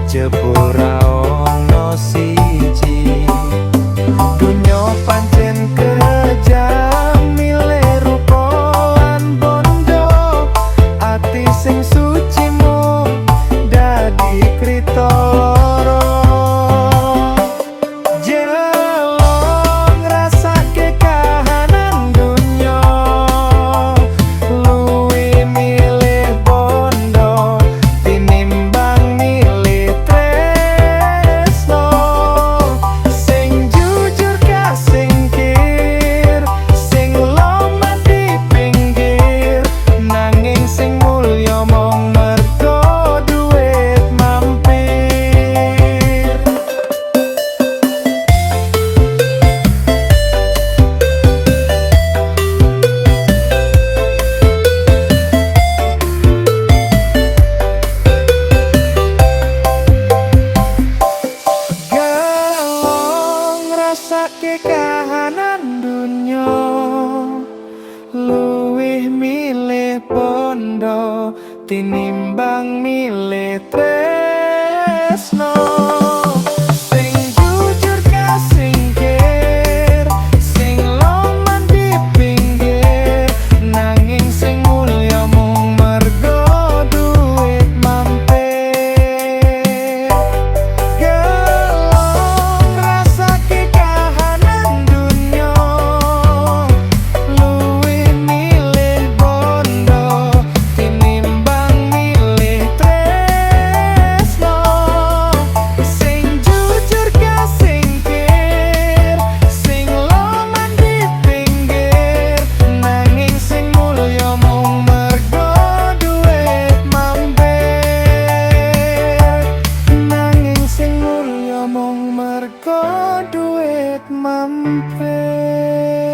jebul ra ono siji. Dunya pancen kejam, milih rupa lan bondo, ati sing suci mung dadi krita loro. Ngrasake kahanan dunya, luwih milih bondo tinimbang milih tresno. Sing jujur kasingkir, sing loman di pinggir, nanging sing mulya mung mergo duit mampir. Mergo duit mampir.